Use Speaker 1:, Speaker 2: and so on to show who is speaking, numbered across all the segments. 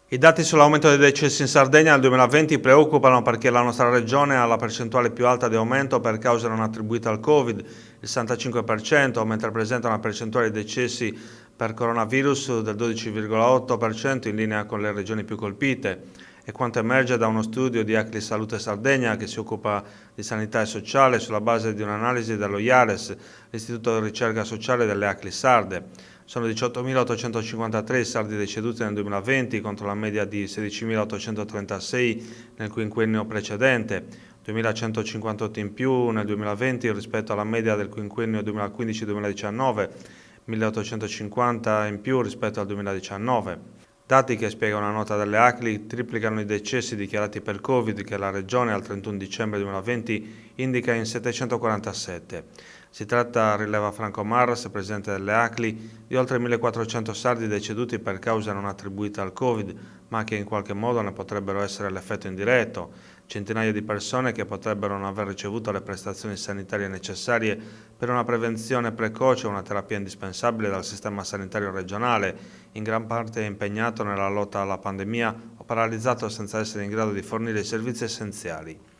Speaker 1: I dati sull'aumento dei decessi in Sardegna nel 2020 preoccupano perché la nostra regione ha la percentuale più alta di aumento per cause non attribuite al Covid, il 65%, mentre presenta una percentuale di decessi per coronavirus del 12,8% in linea con le regioni più colpite. È quanto emerge da uno studio di ACLI Salute Sardegna che si occupa di sanità e sociale sulla base di un'analisi dello IARES, l'Istituto di Ricerca Sociale delle ACLI Sarde. Sono 18.853 i sardi deceduti nel 2020 contro la media di 16.836 nel quinquennio precedente, 2.158 in più nel 2020 rispetto alla media del quinquennio 2015-2019, 1.850 in più rispetto al 2019. Dati che, spiega una nota delle ACLI, triplicano i decessi dichiarati per Covid che la Regione al 31 dicembre 2020 indica in 747. Si tratta, rileva Franco Marras, presidente delle ACLI, di oltre 1.400 sardi deceduti per cause non attribuite al Covid, ma che in qualche modo ne potrebbero essere l'effetto indiretto. Centinaia di persone che potrebbero non aver ricevuto le prestazioni sanitarie necessarie per una prevenzione precoce o una terapia indispensabile dal sistema sanitario regionale, in gran parte impegnato nella lotta alla pandemia o paralizzato senza essere in grado di fornire i servizi essenziali.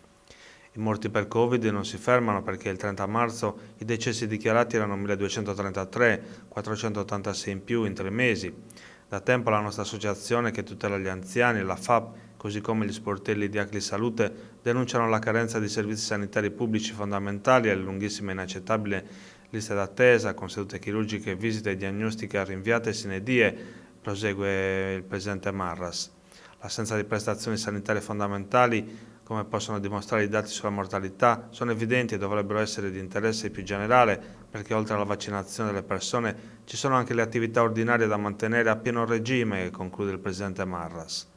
Speaker 1: I morti per Covid non si fermano perché il 30 marzo i decessi dichiarati erano 1.233, 486 in più in 3 mesi. Da tempo la nostra associazione che tutela gli anziani, la FAP, così come gli sportelli di ACLI Salute, denunciano la carenza di servizi sanitari pubblici fondamentali e le lunghissime e inaccettabili liste d'attesa con sedute chirurgiche, visite diagnostiche rinviate sine die, prosegue il presidente Marras. L'assenza di prestazioni sanitarie fondamentali, come possono dimostrare i dati sulla mortalità, sono evidenti e dovrebbero essere di interesse più generale perché oltre alla vaccinazione delle persone ci sono anche le attività ordinarie da mantenere a pieno regime, conclude il presidente Marras.